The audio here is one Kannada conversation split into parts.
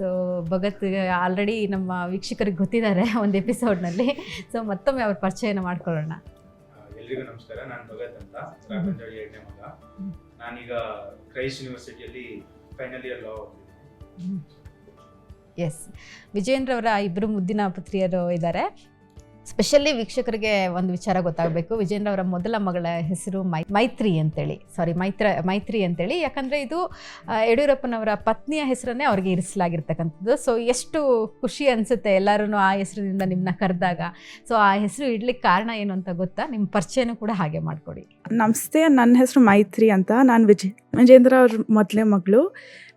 ಸೊ ಭಗತ್ ಆಲ್ರೆಡಿ ನಮ್ಮ ವೀಕ್ಷಕರಿಗೆ ಗೊತ್ತಿದ್ದಾರೆ ಒಂದು ಎಪಿಸೋಡ್ನಲ್ಲಿ. ಸೊ ಮತ್ತೊಮ್ಮೆ ಅವ್ರ ಪರಿಚಯನ ಮಾಡ್ಕೊಳ್ಳೋಣ. ಎಲ್ರಿಗೂ ನಮಸ್ಕಾರ. ನಾನು ಭಗತ್ ಅಂತ, ರಾಘವಂಜಾಳಿ 2ನೇ ಮಗ. ನಾನೀಗ ಕ್ರೈಸ್ಟ್ ಯೂನಿವರ್ಸಿಟಿಯಲ್ಲಿ ಫೈನಲ್ ಇಯರ್ ಲಾ ಓದ್ತಿದ್ದೀನಿ. ಎಸ್, ವಿಜೇಂದ್ರ ಅವರ ಇಬ್ಬರು ಮುದ್ದಿನ ಪುತ್ರಿಯರು ಇದ್ದಾರೆ. ಸ್ಪೆಷಲಿ ವೀಕ್ಷಕರಿಗೆ ಒಂದು ವಿಚಾರ ಗೊತ್ತಾಗಬೇಕು. ವಿಜೇಂದ್ರ ಅವರ ಮೊದಲ ಮಗಳ ಹೆಸರು ಮೈತ್ರಿ ಅಂತೇಳಿ. ಯಾಕಂದರೆ ಇದು ಯಡಿಯೂರಪ್ಪನವರ ಪತ್ನಿಯ ಹೆಸರನ್ನೇ ಅವ್ರಿಗೆ ಇರಿಸಲಾಗಿರ್ತಕ್ಕಂಥದ್ದು. ಸೊ ಎಷ್ಟು ಖುಷಿ ಅನಿಸುತ್ತೆ ಎಲ್ಲರೂ ಆ ಹೆಸರಿನಿಂದ ನಿಮ್ಮನ್ನ ಕರೆದಾಗ. ಸೊ ಆ ಹೆಸರು ಇಡ್ಲಿಕ್ಕೆ ಕಾರಣ ಏನು ಅಂತ ಗೊತ್ತಾ? ನಿಮ್ಮ ಪರಿಚಯನೂ ಕೂಡ ಹಾಗೆ ಮಾಡಿಕೊಡಿ. ನಮಸ್ತೆ, ನನ್ನ ಹೆಸರು ಮೈತ್ರಿ ಅಂತ. ನಾನು ವಿಜೇಂದ್ರ ಅವ್ರ ಮೊದಲೇ ಮಗಳು.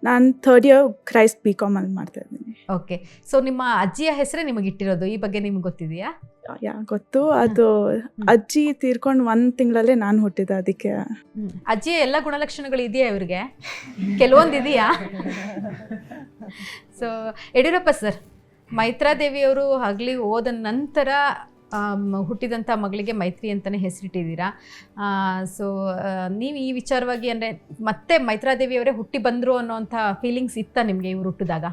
ನಾನು 3rd ಇಯರ್ ಕ್ರೈಸ್ಟ್ BCom ಅಲ್ಲಿ ಮಾಡ್ತಾ ಇದ್ದೀನಿ. ಓಕೆ, ಸೊ ನಿಮ್ಮ ಅಜ್ಜಿಯ ಹೆಸರೇ ನಿಮಗೆ ಇಟ್ಟಿರೋದು, ಈ ಬಗ್ಗೆ ನಿಮ್ಗೆ ಗೊತ್ತಿದೆಯಾ? ಗೊತ್ತು. ಅದು ಅಜ್ಜಿ ತೀರ್ಕೊಂಡು 1 ತಿಂಗಳಲ್ಲೇ ನಾನು ಹುಟ್ಟಿದೆ. ಅದಕ್ಕೆ ಅಜ್ಜಿಯ ಎಲ್ಲ ಗುಣಲಕ್ಷಣಗಳು ಇದೆಯಾ ಇವ್ರಿಗೆ? ಕೆಲವೊಂದು ಇದೆಯಾ? ಸೊ ಯಡಿಯೂರಪ್ಪ ಸರ್, ಮೈತ್ರಾದೇವಿಯವರು ಆಗಲಿ ಹೋದ ನಂತರ ಹುಟ್ಟಿದಂಥ ಮಗಳಿಗೆ ಮೈತ್ರಿ ಅಂತಲೇ ಹೆಸರಿಟ್ಟಿದ್ದೀರಾ. ಸೊ ನೀವು ಈ ವಿಚಾರವಾಗಿ ಅಂದರೆ ಮತ್ತೆ ಮೈತ್ರಾದೇವಿಯವರೇ ಹುಟ್ಟಿ ಬಂದರು ಅನ್ನೋವಂಥ ಫೀಲಿಂಗ್ಸ್ ಇತ್ತಾ ನಿಮಗೆ ಇವ್ರು ಹುಟ್ಟಿದಾಗ?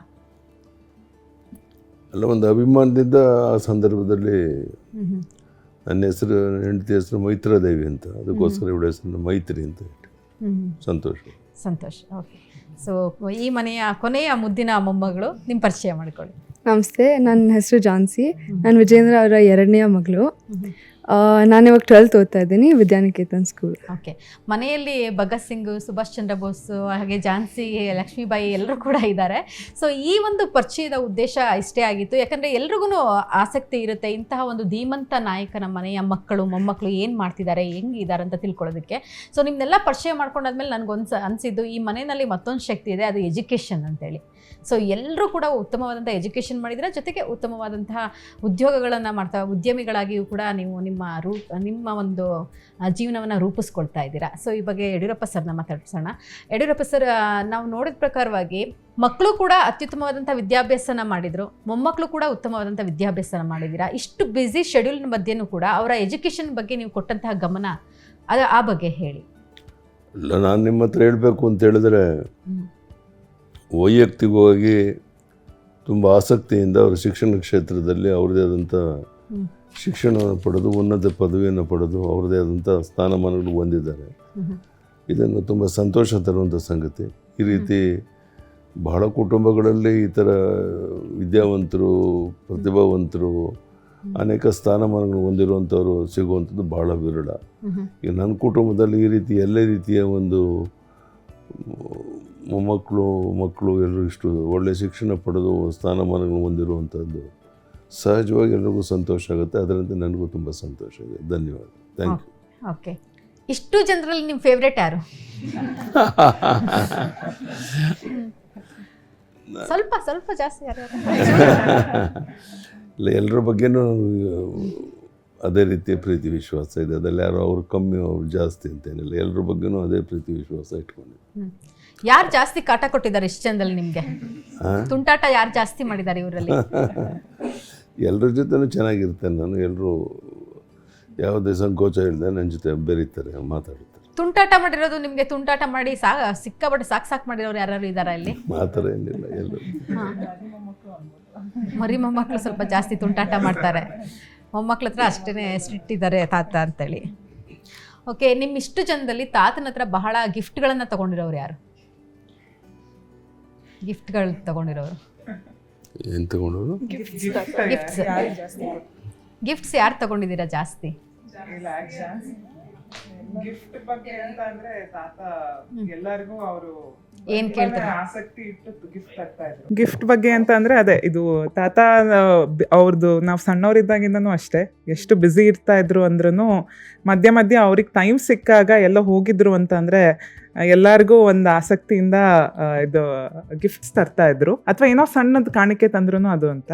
ಅಲ್ಲ, ಒಂದು ಅಭಿಮಾನದಿಂದ ಆ ಸಂದರ್ಭದಲ್ಲಿ ನನ್ನ ಹೆಸರು, ಹೆಂಡತಿ ಹೆಸರು ಮೈತ್ರಾದೇವಿ ಅಂತ, ಅದಕ್ಕೋಸ್ಕರ ಇವಳ ಹೆಸರನ್ನು ಮೈತ್ರಿ ಅಂತ ಇಟ್ಟು. ಸಂತೋಷ. ಓಕೆ, ಸೊ ಈ ಮನೆಯ ಕೊನೆಯ ಮುದ್ದಿನ ಮೊಮ್ಮಗಳು, ನಿಮ್ಮ ಪರಿಚಯ ಮಾಡಿಕೊಳ್ಳಿ. ನಮಸ್ತೆ, ನನ್ನ ಹೆಸರು ಜಾನ್ಸಿ. ನಾನು ವಿಜೇಂದ್ರ ಅವರ 2ನೇ ಮಗಳು. ನಾನಿವಾಗ 12th ಓದ್ತಾ ಇದ್ದೀನಿ, ವಿದ್ಯಾನಿಕೇತನ್ ಸ್ಕೂಲ್. ಓಕೆ, ಮನೆಯಲ್ಲಿ ಭಗತ್ ಸಿಂಗ್, ಸುಭಾಷ್ ಚಂದ್ರ ಬೋಸ್, ಹಾಗೆ ಝಾನ್ಸಿ ಲಕ್ಷ್ಮೀಬಾಯಿ ಎಲ್ಲರೂ ಕೂಡ ಇದ್ದಾರೆ. ಸೊ ಈ ಒಂದು ಪರಿಚಯದ ಉದ್ದೇಶ ಇಷ್ಟೇ ಆಗಿತ್ತು. ಯಾಕಂದರೆ ಎಲ್ರಿಗೂ ಆಸಕ್ತಿ ಇರುತ್ತೆ ಇಂತಹ ಒಂದು ಧೀಮಂತ ನಾಯಕನ ಮನೆಯ ಮಕ್ಕಳು ಮೊಮ್ಮಕ್ಕಳು ಏನು ಮಾಡ್ತಿದ್ದಾರೆ, ಹೆಂಗಿದ್ದಾರೆ ಅಂತ ತಿಳ್ಕೊಳ್ಳೋದಕ್ಕೆ. ಸೊ ನಿಮ್ಮನ್ನೆಲ್ಲ ಪರಿಚಯ ಮಾಡ್ಕೊಂಡಾದ್ಮೇಲೆ ನನಗೊಂದು ಅನಿಸಿದ್ದು, ಈ ಮನೆಯಲ್ಲಿ ಮತ್ತೊಂದು ಶಕ್ತಿ ಇದೆ, ಅದು ಎಜುಕೇಷನ್ ಅಂತೇಳಿ. ಸೊ ಎಲ್ಲರೂ ಕೂಡ ಉತ್ತಮವಾದಂಥ ಎಜುಕೇಷನ್ ಮಾಡಿದರೆ, ಜೊತೆಗೆ ಉತ್ತಮವಾದಂತಹ ಉದ್ಯೋಗಗಳನ್ನು ಮಾಡ್ತಾ ಉದ್ಯಮಿಗಳಾಗಿಯೂ ಕೂಡ ನೀವು ನಿಮ್ಮ ಒಂದು ಜೀವನವನ್ನು ರೂಪಿಸ್ಕೊಳ್ತಾ ಇದ್ದೀರಾ. ಸೊ ಈ ಬಗ್ಗೆ ಯಡಿಯೂರಪ್ಪ ಸರ್ನ ಮಾತಾಡ್ಸೋಣ. ಯಡಿಯೂರಪ್ಪ ಸರ್, ನಾವು ನೋಡಿದ ಪ್ರಕಾರವಾಗಿ ಮಕ್ಕಳು ಕೂಡ ಅತ್ಯುತ್ತಮವಾದಂಥ ವಿದ್ಯಾಭ್ಯಾಸನ ಮಾಡಿದರು, ಮೊಮ್ಮಕ್ಕಳು ಕೂಡ ಉತ್ತಮವಾದಂಥ ವಿದ್ಯಾಭ್ಯಾಸನ ಮಾಡಿದ್ದೀರಾ. ಇಷ್ಟು ಬ್ಯುಸಿ ಶೆಡ್ಯೂಲ್ನ ಮಧ್ಯೆನೂ ಕೂಡ ಅವರ ಎಜುಕೇಷನ್ ಬಗ್ಗೆ ನೀವು ಕೊಟ್ಟಂತಹ ಗಮನ, ಆ ಬಗ್ಗೆ ಹೇಳಿ. ಇಲ್ಲ, ನಾನು ನಿಮ್ಮ ಹತ್ರ ಹೇಳಬೇಕು ಅಂತ ಹೇಳಿದ್ರೆ, ವೈಯಕ್ತಿಕವಾಗಿ ತುಂಬ ಆಸಕ್ತಿಯಿಂದ ಅವರು ಶಿಕ್ಷಣ ಕ್ಷೇತ್ರದಲ್ಲಿ ಅವ್ರದ್ದೇ ಆದಂಥ ಶಿಕ್ಷಣವನ್ನು ಪಡೆದು, ಉನ್ನತ ಪದವಿಯನ್ನು ಪಡೆದು, ಅವ್ರದ್ದೇ ಆದಂಥ ಸ್ಥಾನಮಾನಗಳು ಹೊಂದಿದ್ದಾರೆ. ಇದನ್ನು ತುಂಬ ಸಂತೋಷ ತರುವಂಥ ಸಂಗತಿ. ಈ ರೀತಿ ಬಹಳ ಕುಟುಂಬಗಳಲ್ಲಿ ಈ ಥರ ವಿದ್ಯಾವಂತರು, ಪ್ರತಿಭಾವಂತರು, ಅನೇಕ ಸ್ಥಾನಮಾನಗಳು ಹೊಂದಿರುವಂಥವ್ರು ಸಿಗುವಂಥದ್ದು ಬಹಳ ವಿರಳ. ಈಗ ನನ್ನ ಕುಟುಂಬದಲ್ಲಿ ಈ ರೀತಿ ಎಲ್ಲ ರೀತಿಯ ಒಂದು ಮಕ್ಕಳು ಎಲ್ಲರೂ ಇಷ್ಟು ಒಳ್ಳೆಯ ಶಿಕ್ಷಣ ಪಡೆದು ಸ್ಥಾನಮಾನಗಳು ಹೊಂದಿರುವಂಥದ್ದು ಸಹಜವಾಗಿ ಎಲ್ರಿಗೂ ಸಂತೋಷ ಆಗುತ್ತೆ. ಅದರಂತೆ ನನಗೂ ತುಂಬ ಸಂತೋಷ ಇದೆ. ಧನ್ಯವಾದ. Thank you. ಓಕೆ, ಇಷ್ಟು ಜನರಲ್ಲಿ ನಿಮ್ಮ ಫೇವ್ರೇಟ್ ಯಾರು? ಸ್ವಲ್ಪ ಜಾಸ್ತಿ ಯಾರು? ಇಲ್ಲ, ಎಲ್ಲರ ಬಗ್ಗೆನೂ ಅದೇ ರೀತಿಯ ಪ್ರೀತಿ ವಿಶ್ವಾಸ ಇದೆ. ಅದರಲ್ಲಿ ಯಾರು ಅವ್ರು ಕಮ್ಮಿ ಅವ್ರು ಜಾಸ್ತಿ ಅಂತೇನಿಲ್ಲ, ಎಲ್ಲರ ಬಗ್ಗೆನೂ ಅದೇ ಪ್ರೀತಿ ವಿಶ್ವಾಸ ಇಟ್ಕೊಂಡಿದ್ದೆ. ಯಾರು ಜಾಸ್ತಿ ಕಾಟ ಕೊಟ್ಟಿದ್ದಾರೆ ಇಷ್ಟು ಜನದಲ್ಲಿ ನಿಮಗೆ? ತುಂಟಾಟ ಯಾರು ಜಾಸ್ತಿ ಮಾಡಿದ್ದಾರೆ ಇವರಲ್ಲಿ? ಎಲ್ಲರ ಜೊತೆನೂ ಚೆನ್ನಾಗಿರ್ತೇನೆ ನಾನು. ಎಲ್ಲರೂ ಯಾವುದೇ ಸಂಕೋಚ ಇಲ್ಲದೆ ನನ್ನ ಜೊತೆ ಬೆರೀತಾರೆ, ಮಾತಾಡ್ತಾರೆ. ತುಂಟಾಟ ಮಾಡಿರೋದು ನಿಮಗೆ, ತುಂಟಾಟ ಮಾಡಿ ಸಿಕ್ಕಾಪಟ್ಟೆ ಸಾಕು ಮಾಡಿರೋರು ಯಾರು ಇದ್ದಾರೆ ಇಲ್ಲಿ? ಆ ಥರ ಏನಿಲ್ಲ. ಎಲ್ಲರೂ ಮರಿ ಮೊಮ್ಮಕ್ಕಳು ಸ್ವಲ್ಪ ಜಾಸ್ತಿ ತುಂಟಾಟ ಮಾಡ್ತಾರೆ. ಮೊಮ್ಮಕ್ಕಳ ಹತ್ರ ಅಷ್ಟೇ ಸ್ಟ್ರಿಕ್ಟ್ ಇದ್ದಾರೆ ತಾತ ಅಂತೇಳಿ. ಓಕೆ, ನಿಮ್ಮ ಇಷ್ಟು ಜನದಲ್ಲಿ ತಾತನ ಹತ್ರ ಬಹಳ ಗಿಫ್ಟ್ಗಳನ್ನು ತಗೊಂಡಿರೋರು ಯಾರು? ಗಿಫ್ಟ್ಗಳು ತಗೊಂಡಿರೋರು ಏನು ತಗೊಂಡವರು? ಗಿಫ್ಟ್ಸ್ ಯಾರು ತಗೊಂಡಿದ್ದೀರಾ ಜಾಸ್ತಿ? ಗಿಫ್ಟ್ ಬಗ್ಗೆ ಅಂತ ಅಂದ್ರೆ ತಾತ ಎಲ್ಲರಿಗೂ ಅವರು ಏನ್ ಕೇಳ್ತಾರೆ, ಆಸಕ್ತಿ ಇಟ್ಟು ಗಿಫ್ಟ್ ತರ್ತಾ ಇದ್ರು. ಗಿಫ್ಟ್ ಬಗ್ಗೆ ಅಂತ ಅಂದ್ರೆ ಅದೇ, ಇದು ತಾತ ಅವ್ರದ್ದು ನಾವು ಸಣ್ಣವರಿದ್ದಾಗಿಂದನೂ ಅಷ್ಟೇ ಎಷ್ಟು ಬ್ಯುಸಿ ಇರ್ತಾ ಇದ್ರು ಅಂದ್ರೂ ಮಧ್ಯ ಅವ್ರಿಗೆ ಟೈಮ್ ಸಿಕ್ಕಾಗ ಎಲ್ಲ ಹೋಗಿದ್ರು ಅಂತ ಅಂದ್ರೆ ಎಲ್ಲರಿಗೂ ಒಂದು ಆಸಕ್ತಿಯಿಂದ ಇದು ಗಿಫ್ಟ್ಸ್ ತರ್ತಾ ಇದ್ರು. ಅಥವಾ ಏನೋ ಸಣ್ಣದು ಕಾಣಿಕೆ ತಂದ್ರು ಅದು ಅಂತ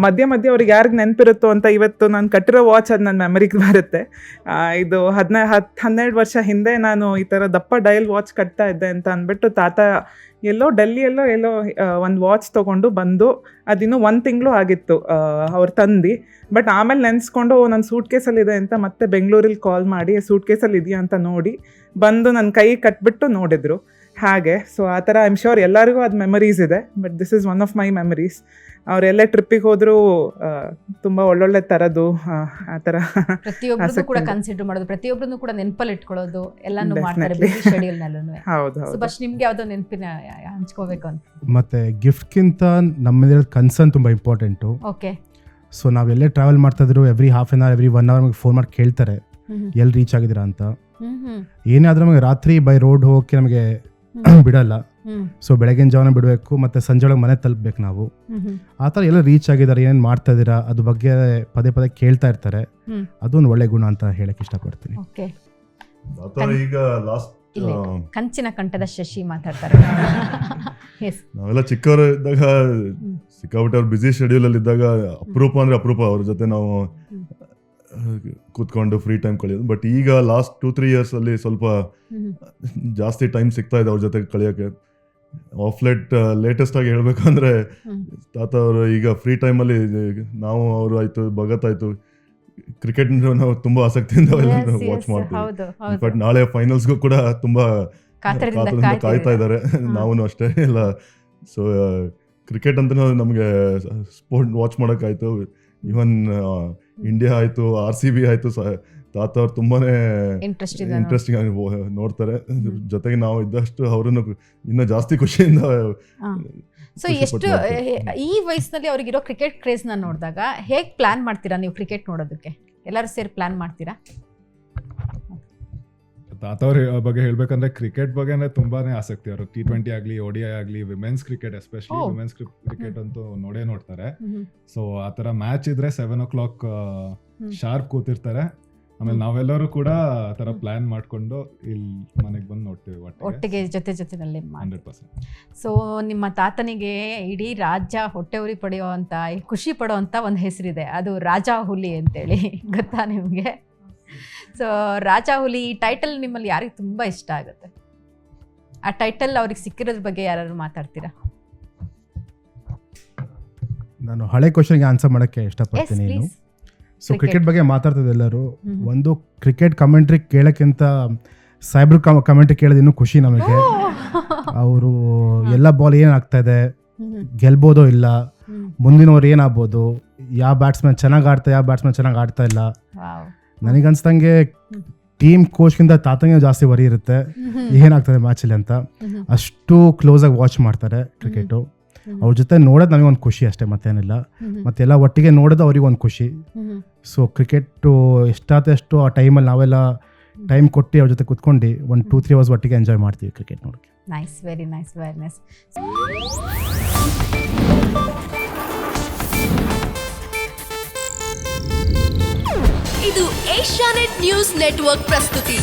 ಮಧ್ಯ ಅವ್ರಿಗೆ ಯಾರಿಗೆ ನೆನಪಿರುತ್ತೋ ಅಂತ ಇವತ್ತು ನಾನು ಕಟ್ಟಿರೋ ವಾಚ್ ಅದು ನನ್ನ ಮೆಮರಿಗೆ ಬರುತ್ತೆ. ಇದು 12 ವರ್ಷ ಹಿಂದೆ ನಾನು ಈ ಥರ ದಪ್ಪ ಡಯಲ್ ವಾಚ್ ಕಟ್ತಾ ಇದ್ದೆ ಅಂತ ಅಂದ್ಬಿಟ್ಟು ತಾತ ಎಲ್ಲೋ ಡೆಲ್ಲಿಯಲ್ಲೋ ಒಂದು ವಾಚ್ ತೊಗೊಂಡು ಬಂದು ಅದಿನ್ನೂ 1 ತಿಂಗಳು ಆಗಿತ್ತು ಅವ್ರು ತಂದು. ಬಟ್ ಆಮೇಲೆ ನೆನೆಸ್ಕೊಂಡು ನನ್ನ ಸೂಟ್ ಕೇಸಲ್ಲಿದೆ ಅಂತ ಮತ್ತೆ ಬೆಂಗಳೂರಲ್ಲಿ ಕಾಲ್ ಮಾಡಿ ಸೂಟ್ ಕೇಸಲ್ಲಿ ಇದೆಯಾ ಅಂತ ನೋಡಿ ಬಂದು ನನ್ನ ಕೈ ಕಟ್ಬಿಟ್ಟು ನೋಡಿದ್ರು. ಹಾಗೆ. ಸೊ ಆ ಥರ ಐಮ್ ಶ್ಯೂರ್ ಎಲ್ಲರಿಗೂ ಅದು ಮೆಮರೀಸ್ ಇದೆ, but this is one of my memories. ಅವರೆಲ್ಲ ಟ್ರಿಪ್ಪಿಗೆ ಹೋದರೂ ತುಂಬ ಒಳ್ಳೊಳ್ಳೆ ಥರದ್ದು ಆ ಥರ ಪ್ರತಿಯೊಬ್ಬರನ್ನು ಕೂಡ ಆಸಕ್ತಿ. ಕನ್ಸಿಡರ್ ಮಾಡೋದು, ಪ್ರತಿಯೊಬ್ಬರನ್ನು ಕೂಡ ನೆನಪಲ್ಲಿ ಇಟ್ಕೊಳ್ಳೋದು ಎಲ್ಲಾನು ಮಾಡ್ತಾರೆ Definitely. ಬಿಸಿ ಶೆಡ್ಯೂಲ್ನಲ್ಲೂ. ಹೌದು ಹೌದು. ಸುಭಾಷ್, ನಿಮ್ಗೆ ಯಾವ್ದೋ ನೆನಪಿನ ಹಂಚ್ಕೋಬೇಕು ಅಂತ? ಮತ್ತು ಗಿಫ್ಟ್ಗಿಂತ ನಮ್ಮಲ್ಲಿರೋದು ಕನ್ಸರ್ನ್ ತುಂಬ ಇಂಪಾರ್ಟೆಂಟು. ಓಕೆ. ಸೊ ನಾವೆಲ್ಲೇ ಟ್ರಾವೆಲ್ ಮಾಡ್ತಾಯಿದ್ರು every half an hour every 1 hour ನಮಗೆ ಫೋನ್ ಮಾಡಿ ಕೇಳ್ತಾರೆ ಎಲ್ಲಿ ರೀಚ್ ಆಗಿದ್ದೀರಾ ಅಂತ. ಏನೇ ಆದರೂ ನಮಗೆ ರಾತ್ರಿ ಬೈ ರೋಡ್ ಹೋಗೋಕ್ಕೆ ನಮಗೆ ಬಿಡಲ್ಲ. ಸೊ ಬೆಳಗಿನ ಜಾವನ ಬಿಡಬೇಕು ಮತ್ತು ಸಂಜೆ ಒಳಗೆ ಮನೆ ತಲುಪಬೇಕು ನಾವು. ಆ ಥರ ಎಲ್ಲ ರೀಚ್ ಆಗಿದ್ದಾರೆ, ಏನೇನು ಮಾಡ್ತಾ ಇದ್ದೀರಾ ಅದ್ರ ಬಗ್ಗೆ ಪದೇ ಪದೇ ಕೇಳ್ತಾ ಇರ್ತಾರೆ. ಅದೊಂದು ಒಳ್ಳೆ ಗುಣ ಅಂತ ಹೇಳಕ್ಕೆ ಇಷ್ಟಪಡ್ತೀನಿ. ಓಕೆ. ಈಗ ಲಾಸ್ಟ್ ಇಲ್ಲಿ ಕಂಚಿನ ಕಂಠದ ಶಶಿ ಮಾತಾಡ್ತಾರೆ. ಎಸ್. ನಾವೆಲ್ಲ ಚಿಕ್ಕವರು ಇದ್ದಾಗ ಸಿಕ್ಕಾಬಿಟ್ಟೆ ಅವ್ರು ಬ್ಯುಸಿ ಶೆಡ್ಯೂಲಲ್ಲಿ ಇದ್ದಾಗ ಅಪರೂಪ ಅಂದರೆ ಅಪರೂಪ ಅವ್ರ ಜೊತೆ ನಾವು ಕೂತ್ಕೊಂಡು ಫ್ರೀ ಟೈಮ್ ಕಳೆಯೋದು. ಬಟ್ ಈಗ ಲಾಸ್ಟ್ 2-3 ಇಯರ್ಸಲ್ಲಿ ಸ್ವಲ್ಪ ಜಾಸ್ತಿ ಟೈಮ್ ಸಿಗ್ತಾ ಇದೆ ಅವ್ರ ಜೊತೆ ಕಳೆಯೋಕ್ಕೆ. ಆಫ್ ಲೇಟೆಸ್ಟ್ ಆಗಿ ಹೇಳ್ಬೇಕಂದ್ರೆ ತಾತ ಅವರು ಈಗ ಫ್ರೀ ಟೈಮಲ್ಲಿ ನಾವು ಅವರು ಆಯಿತು, ಭಗತ್ ಆಯಿತು, ಕ್ರಿಕೆಟ್ ನಾವು ತುಂಬ ಆಸಕ್ತಿಯಿಂದ ವಾಚ್ ಮಾಡ್ತೀವಿ. ಬಟ್ ನಾಳೆ ಫೈನಲ್ಸ್ಗೂ ಕೂಡ ತುಂಬ ಕಾತರದಿಂದ ಕಾಯ್ತಾ ಇದ್ದಾರೆ. ನಾವು ಅಷ್ಟೇ ಇಲ್ಲ. ಸೊ ಕ್ರಿಕೆಟ್ ಅಂತ ನಮಗೆ ಸ್ಪೋರ್ಟ್ ವಾಚ್ ಮಾಡೋಕ್ಕಾಯ್ತು. ಈವನ್ ಇಂಡಿಯಾ ಆಯಿತು, RCB ಆಯಿತು, ತಾತ ಅವ್ರು ತುಂಬಾ ಇಂಟ್ರೆಸ್ಟಿಂಗ್ ಆಗಿ ನೋಡ್ತಾರೆ. ಜೊತೆಗೆ ನಾವು ಇದ್ದಷ್ಟು ಅವರನ್ನು ಇನ್ನೂ ಜಾಸ್ತಿ ಖುಷಿಯಿಂದ. ಸೊ ಎಷ್ಟು ಈ ವಯಸ್ಸಿನಲ್ಲಿ ಅವ್ರಿಗಿರೋ ಕ್ರಿಕೆಟ್ ಕ್ರೇಜ್ನ ನೋಡಿದಾಗ ಹೇಗೆ ಪ್ಲಾನ್ ಮಾಡ್ತೀರಾ ನೀವು ಕ್ರಿಕೆಟ್ ನೋಡೋದಕ್ಕೆ? ಎಲ್ಲರೂ ಸೇರಿ ಪ್ಲಾನ್ ಮಾಡ್ತೀರಾ? ತಾತವ್ರ ಬಗ್ಗೆ ಹೇಳ್ಬೇಕಂದ್ರೆ ಕ್ರಿಕೆಟ್ ಬಗ್ಗೆ ತುಂಬಾನೇ ಆಸಕ್ತಿ. ಅವರು T20 ಆಗಲಿ, ODI ಆಗಲಿ, women's cricket, especially women's cricket ಅಂತೂ ನೋಡ್ತಾರೆ. ಸೊ ಆ ಥರ ಮ್ಯಾಚ್ ಇದ್ರೆ 7 o'clock ಶಾರ್ಪ್ ಕೂತಿರ್ತಾರೆ. ಆಮೇಲೆ ನಾವೆಲ್ಲರೂ ಕೂಡ ಆ ಥರ ಪ್ಲಾನ್ ಮಾಡ್ಕೊಂಡು ಇಲ್ಲಿ ಮನೆಗೆ ಬಂದು ನೋಡ್ತೀವಿ ಒಟ್ಟಿಗೆ ಜೊತೆನಲ್ಲಿ 100%. ಸೊ ನಿಮ್ಮ ತಾತನಿಗೆ ಇಡೀ ರಾಜ್ಯ ಹೊಟ್ಟೆ ಉರಿ ಪಡೆಯುವಂಥ, ಖುಷಿ ಪಡುವಂಥ ಒಂದು ಹೆಸರಿದೆ, ಅದು ರಾಜಾ ಹುಲಿ ಅಂತೇಳಿ. ಗೊತ್ತಾ ನಿಮಗೆ? ಸೊ ರಾಜಾ ಹುಲಿ ಈ ಟೈಟಲ್ ನಿಮ್ಮಲ್ಲಿ ಯಾರಿಗೆ ತುಂಬ ಇಷ್ಟ ಆಗುತ್ತೆ? ಆ ಟೈಟಲ್ ಅವ್ರಿಗೆ ಸಿಕ್ಕಿರೋದ್ರ ಬಗ್ಗೆ ಯಾರು ಮಾತಾಡ್ತೀರಾ? ನಾನು ಹಳೆ ಕ್ವಶನ್ಗೆ ಆನ್ಸರ್ ಮಾಡೋಕ್ಕೆ ಇಷ್ಟಪಡ್ತೀನಿ. ಸೊ ಕ್ರಿಕೆಟ್ ಬಗ್ಗೆ ಮಾತಾಡ್ತಿದ್ದೆ ಎಲ್ಲರೂ. ಒಂದು ಕ್ರಿಕೆಟ್ ಕಮೆಂಟ್ರಿ ಕೇಳೋಕ್ಕಿಂತ ಸೈಬರ್ ಕಮೆಂಟ್ರಿ ಕೇಳೋದು ಇನ್ನೂ ಖುಷಿ ನಮಗೆ. ಅವರು ಎಲ್ಲ ಬಾಲ್ ಏನಾಗ್ತಾ ಇದೆ, ಗೆಲ್ಬೋದೋ ಇಲ್ಲ, ಮುಂದಿನವ್ರು ಏನಾಗ್ಬೋದು, ಯಾವ ಬ್ಯಾಟ್ಸ್ಮನ್ ಚೆನ್ನಾಗಿ ಆಡ್ತಾ, ಯಾವ ಬ್ಯಾಟ್ಸ್ಮನ್ ಚೆನ್ನಾಗಿ ಆಡ್ತಾ ಇಲ್ಲ. ನನಗನ್ಸ್ದಂಗೆ ಟೀಮ್ ಕೋಚ್ಗಿಂತ ತಾತಂಗೆ ಜಾಸ್ತಿ ವರಿ ಇರುತ್ತೆ ಏನಾಗ್ತದೆ ಮ್ಯಾಚಲ್ಲಿ ಅಂತ. ಅಷ್ಟು ಕ್ಲೋಸಾಗಿ ವಾಚ್ ಮಾಡ್ತಾರೆ ಕ್ರಿಕೆಟು. ಅವ್ರ ಜೊತೆ ನೋಡೋದು ನಮಗೊಂದು ಖುಷಿ ಅಷ್ಟೇ, ಮತ್ತೇನಿಲ್ಲ. ಮತ್ತೆಲ್ಲ ಒಟ್ಟಿಗೆ ನೋಡೋದು ಅವ್ರಿಗೊಂದು ಖುಷಿ. ಸೊ ಕ್ರಿಕೆಟು ಎಷ್ಟಾದಷ್ಟು ಆ ಟೈಮಲ್ಲಿ ನಾವೆಲ್ಲ ಟೈಮ್ ಕೊಟ್ಟು ಅವ್ರ ಜೊತೆ ಕುತ್ಕೊಂಡು 1-2-3 ಅವರ್ಸ್ ಒಟ್ಟಿಗೆ ಎಂಜಾಯ್ ಮಾಡ್ತೀವಿ ಕ್ರಿಕೆಟ್ ನೋಡೋಕ್ಕೆ. Nice, very nice, very nice. ಇದು ಏಷ್ಯಾನೆಟ್ ನ್ಯೂಸ್ ನೆಟ್ವರ್ಕ್ ಪ್ರಸ್ತುತಿ.